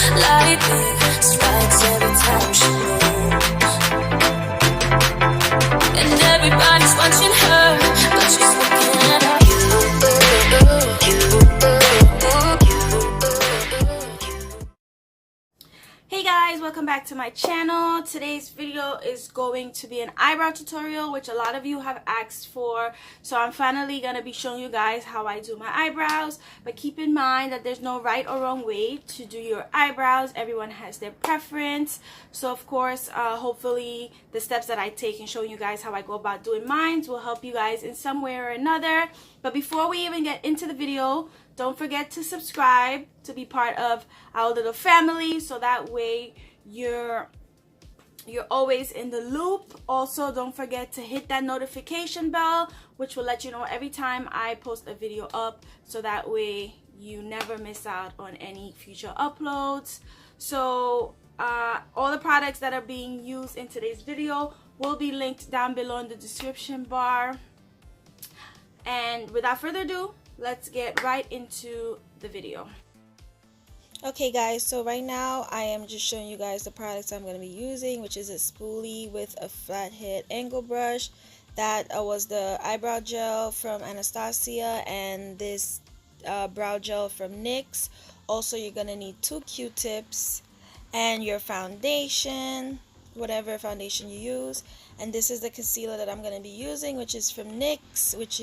Lightning strikes every time she moves, and everybody's watching her, but she's looking at you. Hey guys, welcome back to my channel. Today's video is going to be an eyebrow tutorial, which a lot of you have asked for. So I'm finally going to be showing you guys how I do my eyebrows. But keep in mind that there's no right or wrong way to do your eyebrows. Everyone has their preference. So of course, hopefully the steps that I take in showing you guys how I go about doing mine will help you guys in some way or another. But before we even get into the video, don't forget to subscribe to be part of our little family, so that way you're always in the loop. Also, don't forget to hit that notification bell, which will let you know every time I post a video up, so that way you never miss out on any future uploads. So all the products that are being used in today's video will be linked down below in the description bar. And without further ado, let's get right into the video. Okay guys, so right now I am just showing you guys the products I'm going to be using, which is a spoolie with a flathead angle brush. That was the eyebrow gel from Anastasia, and this brow gel from Nyx. Also, you're going to need 2 Q-tips and your foundation, whatever foundation you use. And this is the concealer that I'm going to be using, which is from Nyx, which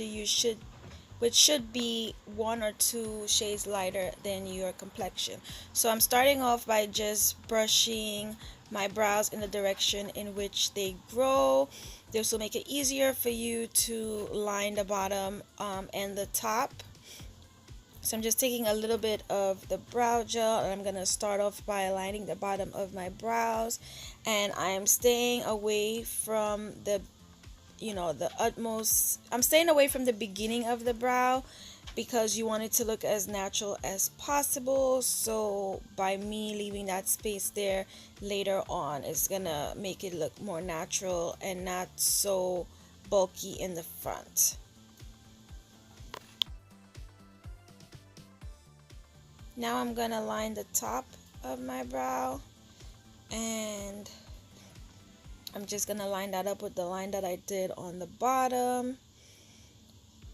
should be 1 or 2 shades lighter than your complexion. So I'm starting off by just brushing my brows in the direction in which they grow. This will make it easier for you to line the bottom and the top. So I'm just taking a little bit of the brow gel, and I'm going to start off by lining the bottom of my brows. And I am staying away from I'm staying away from the beginning of the brow, because you want it to look as natural as possible. So by me leaving that space there later on, it's gonna make it look more natural and not so bulky in the front. Now I'm gonna line the top of my brow, and I'm just going to line that up with the line that I did on the bottom.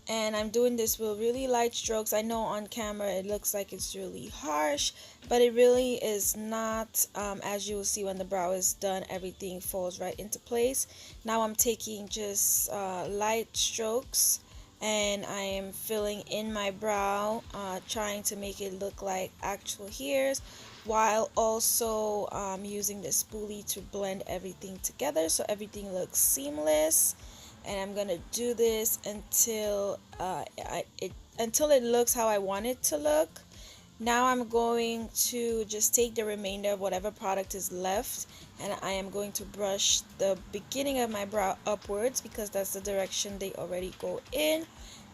And I'm doing this with really light strokes. I know on camera it looks like it's really harsh, but it really is not. As you will see when the brow is done, everything falls right into place. Now I'm taking just light strokes, and I am filling in my brow, trying to make it look like actual hairs, while also using the spoolie to blend everything together so everything looks seamless. And I'm gonna do this until it looks how I want it to look. Now I'm going to just take the remainder of whatever product is left, and I am going to brush the beginning of my brow upwards, because that's the direction they already go in.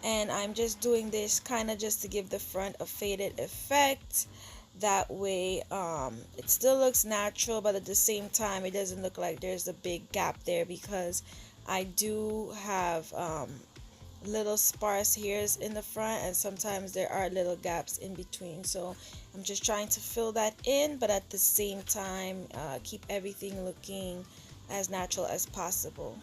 And I'm just doing this kind of just to give the front a faded effect. That way it still looks natural, but at the same time it doesn't look like there's a big gap there, because I do have little sparse hairs in the front, and sometimes there are little gaps in between. So I'm just trying to fill that in, but at the same time keep everything looking as natural as possible.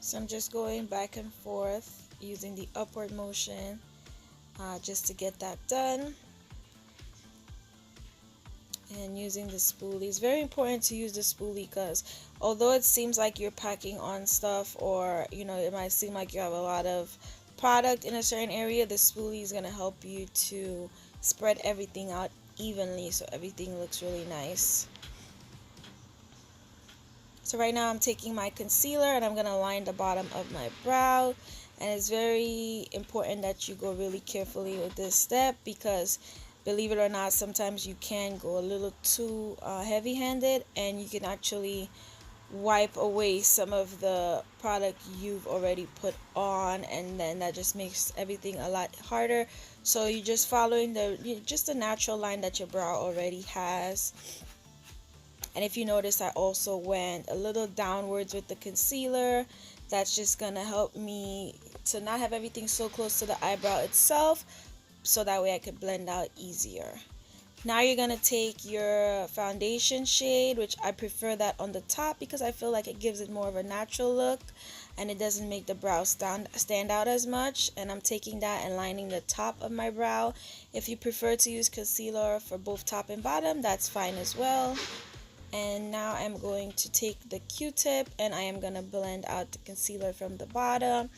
So I'm just going back and forth using the upward motion just to get that done. And using the spoolie. It's very important to use the spoolie, because although it seems like you're packing on stuff, or it might seem like you have a lot of product in a certain area, the spoolie is going to help you to spread everything out evenly so everything looks really nice. So right now I'm taking my concealer and I'm going to line the bottom of my brow. And it's very important that you go really carefully with this step, because believe it or not, sometimes you can go a little too heavy-handed, and you can actually wipe away some of the product you've already put on, and then that just makes everything a lot harder. So you're just following the natural line that your brow already has. And if you notice, I also went a little downwards with the concealer. That's just gonna help me to not have everything so close to the eyebrow itself, so that way I could blend out easier. Now you're gonna take your foundation shade, which I prefer that on the top because I feel like it gives it more of a natural look and it doesn't make the brow stand out as much. And I'm taking that and lining the top of my brow. If you prefer to use concealer for both top and bottom, that's fine as well. And now I'm going to take the Q-tip and I am gonna blend out the concealer from the bottom,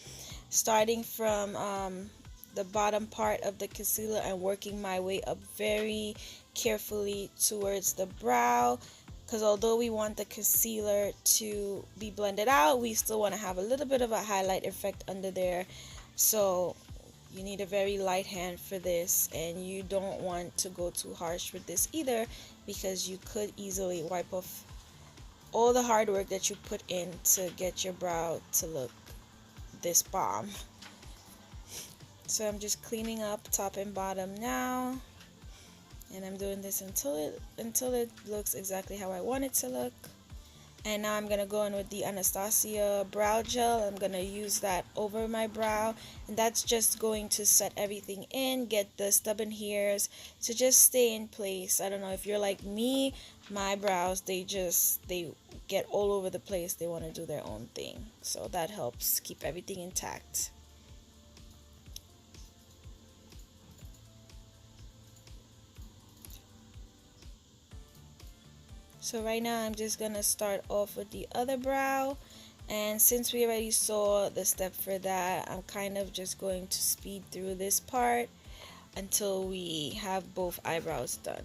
starting from the bottom part of the concealer and working my way up very carefully towards the brow, because although we want the concealer to be blended out, we still want to have a little bit of a highlight effect under there. So you need a very light hand for this, and you don't want to go too harsh with this either, because you could easily wipe off all the hard work that you put in to get your brow to look this bomb. So I'm just cleaning up top and bottom now, and I'm doing this until it looks exactly how I want it to look. And now I'm gonna go in with the Anastasia Brow Gel. I'm gonna use that over my brow, and that's just going to set everything in, get the stubborn hairs to just stay in place. I don't know if you're like me, my brows, they get all over the place. They want to do their own thing, so that helps keep everything intact. So right now I'm just gonna start off with the other brow, and since we already saw the step for that, I'm kind of just going to speed through this part until we have both eyebrows done.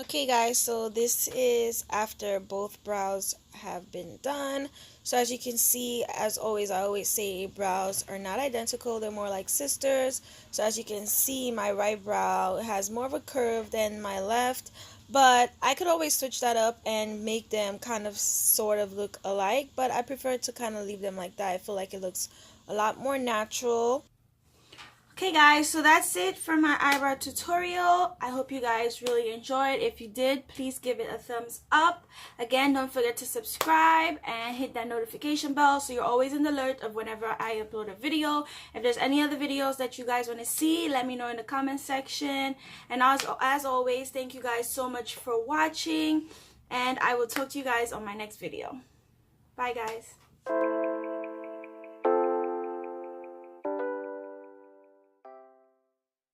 Okay guys, so this is after both brows have been done. So as you can see, as always, I always say brows are not identical, they're more like sisters. So as you can see, my right brow has more of a curve than my left, but I could always switch that up and make them kind of sort of look alike, but I prefer to kind of leave them like that. I feel like it looks a lot more natural. Okay guys, so that's it for my eyebrow tutorial. I hope you guys really enjoyed. If you did, please give it a thumbs up. Again, don't forget to subscribe and hit that notification bell so you're always in the alert of whenever I upload a video. If there's any other videos that you guys want to see, let me know in the comment section. And as always, thank you guys so much for watching, and I will talk to you guys on my next video. Bye guys.